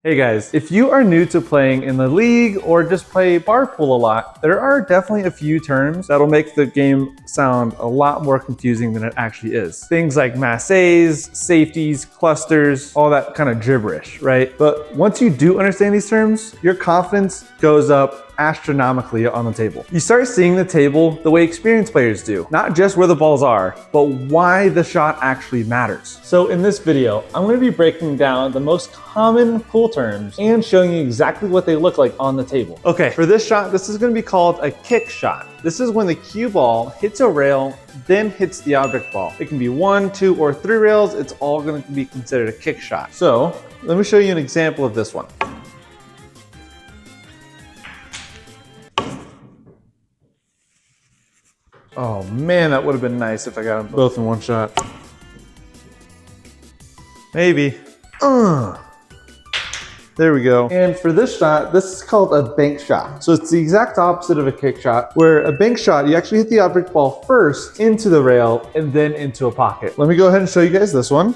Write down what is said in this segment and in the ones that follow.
Hey guys, if you are new to playing in the league or just play bar pool a lot, there are definitely a few terms that'll make the game sound a lot more confusing than it actually is. Things like massés, safeties, clusters, all that kind of gibberish, right? But once you do understand these terms, your confidence goes up astronomically on the table. You start seeing the table the way experienced players do, not just where the balls are, but why the shot actually matters. So in this video, I'm going to be breaking down the most common pool terms and showing you exactly what they look like on the table. Okay, for this shot, this is going to be called a kick shot. This is when the cue ball hits a rail, then hits the object ball. It can be 1, 2, or 3 rails. It's all going to be considered a kick shot. So let me show you an example of this one. Oh man, that would have been nice if I got them both in one shot. Maybe. There we go. And for this shot, this is called a bank shot. So it's the exact opposite of a kick shot, where a bank shot, you actually hit the object ball first into the rail and then into a pocket. Let me go ahead and show you guys this one.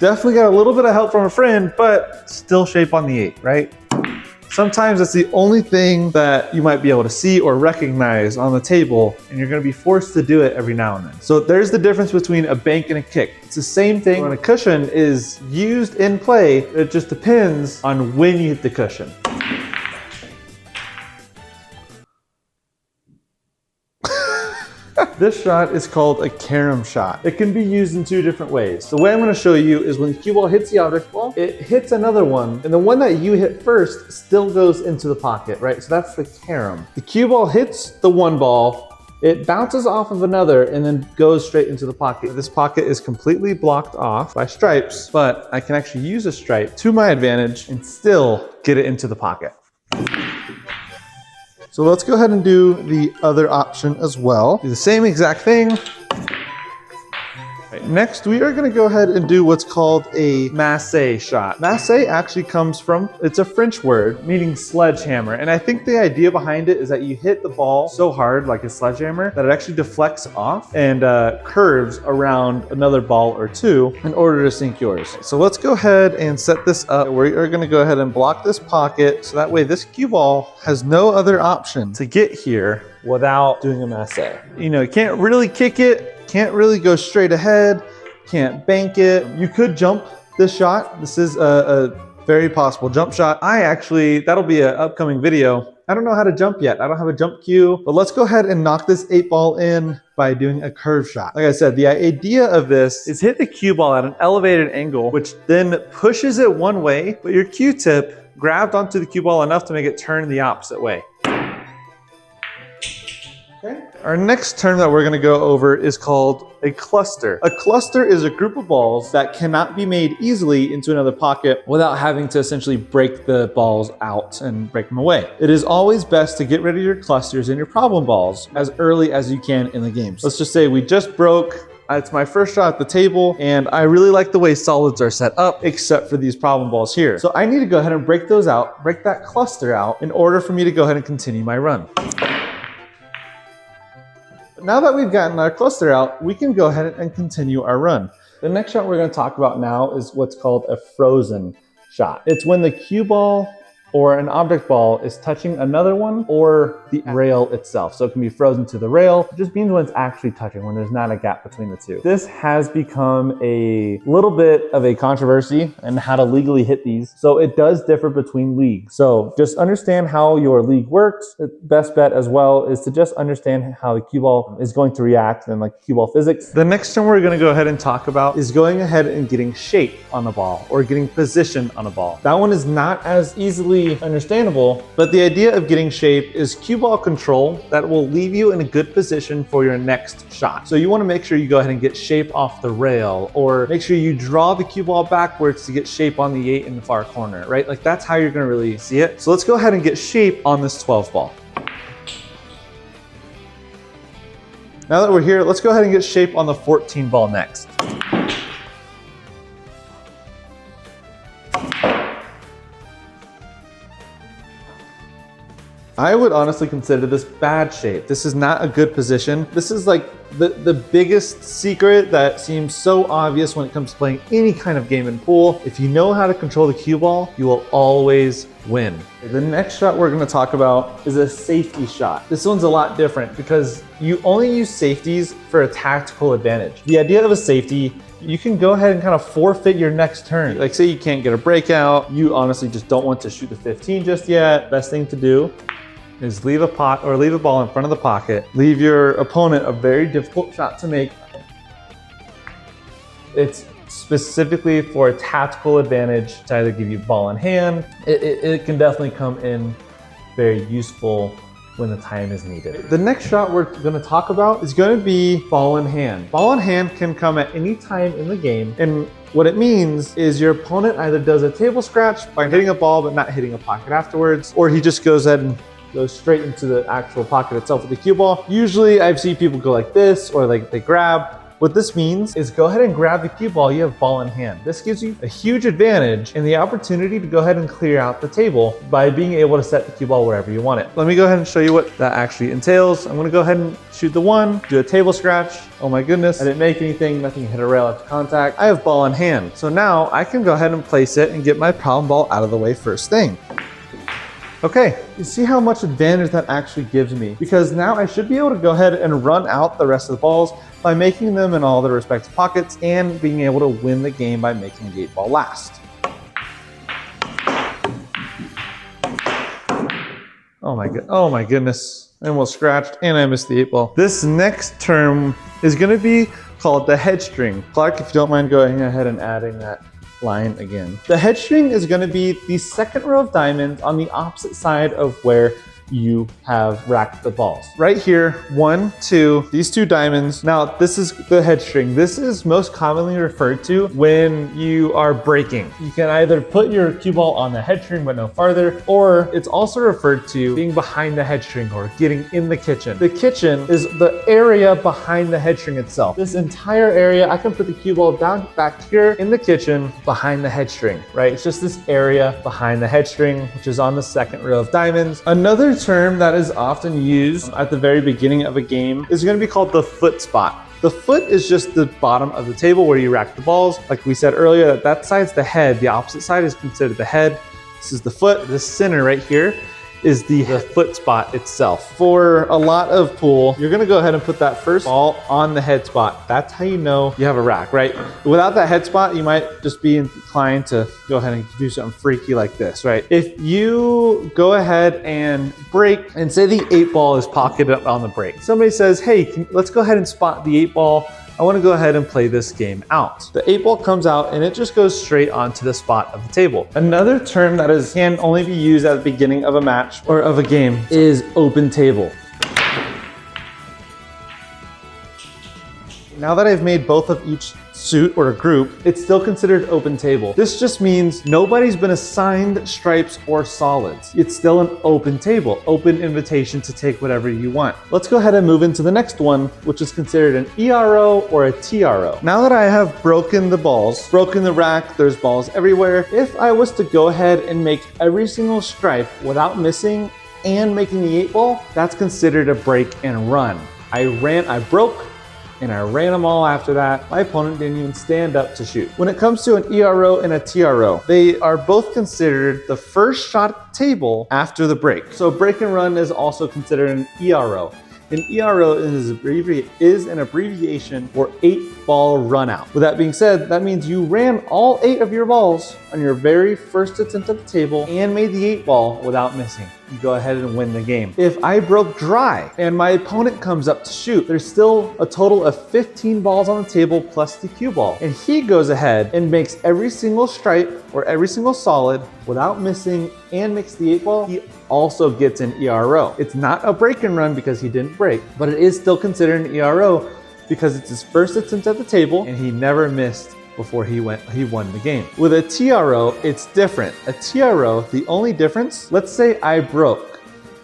Definitely got a little bit of help from a friend, but still shape on the 8, right? Sometimes that's the only thing that you might be able to see or recognize on the table, and you're going to be forced to do it every now and then. So there's the difference between a bank and a kick. It's the same thing when a cushion is used in play. It just depends on when you hit the cushion. This shot is called a carom shot. It can be used in 2 different ways. The way I'm going to show you is when the cue ball hits the object ball, it hits another one, and the one that you hit first still goes into the pocket, right? So that's the carom. The cue ball hits the one ball, it bounces off of another and then goes straight into the pocket. This pocket is completely blocked off by stripes, but I can actually use a stripe to my advantage and still get it into the pocket. So let's go ahead and do the other option as well. Do the same exact thing. Right, next, we are going to go ahead and do what's called a massé shot. Massé actually comes from, it's a French word meaning sledgehammer. And I think the idea behind it is that you hit the ball so hard like a sledgehammer that it actually deflects off and curves around another ball or 2 in order to sink yours. So let's go ahead and set this up. We are going to go ahead and block this pocket so that way this cue ball has no other option to get here without doing a massé. You know, you can't really kick it. Can't really go straight ahead, can't bank it. You could jump this shot. This is a very possible jump shot. That'll be an upcoming video. I don't know how to jump yet. I don't have a jump cue, but let's go ahead and knock this 8 ball in by doing a curve shot. Like I said, the idea of this is hit the cue ball at an elevated angle, which then pushes it one way, but your cue tip grabbed onto the cue ball enough to make it turn the opposite way. Okay. Our next term that we're going to go over is called a cluster. A cluster is a group of balls that cannot be made easily into another pocket without having to essentially break the balls out and break them away. It is always best to get rid of your clusters and your problem balls as early as you can in the game. Let's just say we just broke. It's my first shot at the table, and I really like the way solids are set up, except for these problem balls here. So I need to go ahead and break those out, break that cluster out, in order for me to go ahead and continue my run. Now that we've gotten our cluster out, we can go ahead and continue our run. The next shot we're going to talk about now is what's called a frozen shot. It's when the cue ball or an object ball is touching another one or the rail itself. So it can be frozen to the rail. It just means when it's actually touching, when there's not a gap between the 2. This has become a little bit of a controversy in how to legally hit these. So it does differ between leagues. So just understand how your league works. The best bet as well is to just understand how the cue ball is going to react and like cue ball physics. The next one we're going to go ahead and talk about is going ahead and getting shape on the ball or getting position on a ball. That one is not as easily understandable, but the idea of getting shape is cue ball control that will leave you in a good position for your next shot. So you want to make sure you go ahead and get shape off the rail, or make sure you draw the cue ball backwards to get shape on the 8 in the far corner, right? Like that's how you're going to really see it. So let's go ahead and get shape on this 12 ball. Now that we're here, let's go ahead and get shape on the 14 ball next. I would honestly consider this bad shape. This is not a good position. This is like The biggest secret that seems so obvious when it comes to playing any kind of game in pool, if you know how to control the cue ball, you will always win. The next shot we're going to talk about is a safety shot. This one's a lot different because you only use safeties for a tactical advantage. The idea of a safety, you can go ahead and kind of forfeit your next turn. Like say you can't get a breakout, you honestly just don't want to shoot the 15 just yet. Best thing to do is leave a ball in front of the pocket. Leave your opponent a very difficult shot to make. It's specifically for a tactical advantage to either give you ball in hand. It can definitely come in very useful when the time is needed. The next shot we're going to talk about is going to be ball in hand. Ball in hand can come at any time in the game, and what it means is your opponent either does a table scratch by hitting a ball but not hitting a pocket afterwards, or he just goes ahead and goes straight into the actual pocket itself with the cue ball. Usually I've seen people go like this, or like they grab. What this means is go ahead and grab the cue ball, you have ball in hand. This gives you a huge advantage and the opportunity to go ahead and clear out the table by being able to set the cue ball wherever you want it. Let me go ahead and show you what that actually entails. I'm gonna go ahead and shoot the one, do a table scratch. Oh my goodness, I didn't make anything, nothing hit a rail after contact. I have ball in hand. So now I can go ahead and place it and get my problem ball out of the way first thing. Okay, you see how much advantage that actually gives me, because now I should be able to go ahead and run out the rest of the balls by making them in all their respective pockets and being able to win the game by making the 8-ball last. Oh my goodness. I almost scratched and I missed the 8-ball. This next term is gonna be called the headstring. Clark, if you don't mind going ahead and adding that line again. The headstring is going to be the second row of diamonds on the opposite side of where you have racked the balls. Right here, 1, 2, these 2 diamonds. Now, this is the headstring. This is most commonly referred to when you are breaking. You can either put your cue ball on the headstring but no farther, or it's also referred to being behind the headstring or getting in the kitchen. The kitchen is the area behind the headstring itself. This entire area, I can put the cue ball down back here in the kitchen behind the headstring, right? It's just this area behind the headstring, which is on the second row of diamonds. Another term that is often used at the very beginning of a game is going to be called the foot spot. The foot is just the bottom of the table where you rack the balls. Like we said earlier, that side's the head. The opposite side is considered the head. This is the foot. This center right here is the foot spot itself. For a lot of pool, you're gonna go ahead and put that first ball on the head spot. That's how you know you have a rack, right? Without that head spot, you might just be inclined to go ahead and do something freaky like this, right? If you go ahead and break, and say the 8-ball is pocketed up on the break. Somebody says, hey, let's go ahead and spot the 8-ball. I want to go ahead and play this game out. The 8-ball comes out and it just goes straight onto the spot of the table. Another term that can only be used at the beginning of a match or of a game is open table. Now that I've made both of each suit or a group, it's still considered open table. This just means nobody's been assigned stripes or solids. It's still an open table, open invitation to take whatever you want. Let's go ahead and move into the next one, which is considered an ERO or a TRO. Now that I have broken the balls, broken the rack, there's balls everywhere. If I was to go ahead and make every single stripe without missing and making the 8-ball, that's considered a break and run. I broke, and I ran them all after that. My opponent didn't even stand up to shoot. When it comes to an ERO and a TRO, they are both considered the first shot at the table after the break. So break and run is also considered an ERO. An ERO is an abbreviation for 8-ball run out. With that being said, that means you ran all 8 of your balls on your very first attempt at the table and made the 8-ball without missing. You go ahead and win the game. If I broke dry and my opponent comes up to shoot, there's still a total of 15 balls on the table plus the cue ball. And he goes ahead and makes every single stripe or every single solid without missing and makes the 8-ball. He also gets an ERO. It's not a break and run because he didn't break, but it is still considered an ERO because it's his first attempt at the table and he never missed before he won the game. With a TRO, it's different. A TRO, the only difference, let's say I broke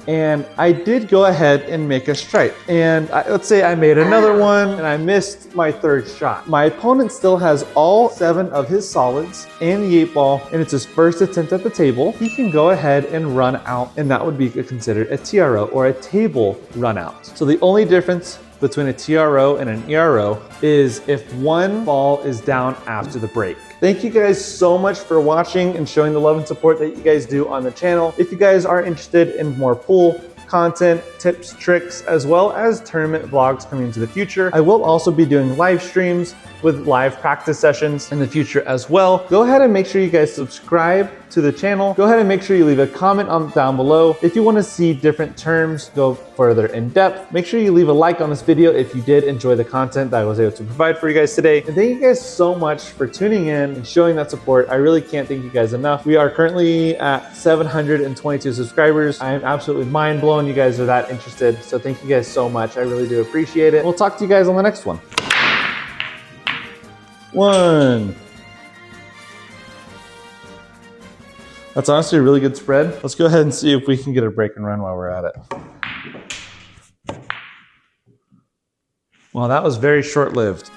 and I did go ahead and make a stripe. And let's say I made another one and I missed my 3rd shot. My opponent still has all 7 of his solids and the 8-ball, and it's his first attempt at the table. He can go ahead and run out, and that would be considered a TRO or a table run out. So the only difference between a TRO and an ERO is if one ball is down after the break. Thank you guys so much for watching and showing the love and support that you guys do on the channel. If you guys are interested in more pool content, tips, tricks, as well as tournament vlogs coming into the future, I will also be doing live streams with live practice sessions in the future as well. Go ahead and make sure you guys subscribe to the channel. Go ahead and make sure you leave a comment down below. If you want to see different terms go further in depth, make sure you leave a like on this video if you did enjoy the content that I was able to provide for you guys today. And thank you guys so much for tuning in and showing that support. I really can't thank you guys enough. We are currently at 722 subscribers. I am absolutely mind blown you guys are that interested. So thank you guys so much. I really do appreciate it. We'll talk to you guys on the next one. That's honestly a really good spread. Let's go ahead and see if we can get a break and run while we're at it. Well, that was very short-lived.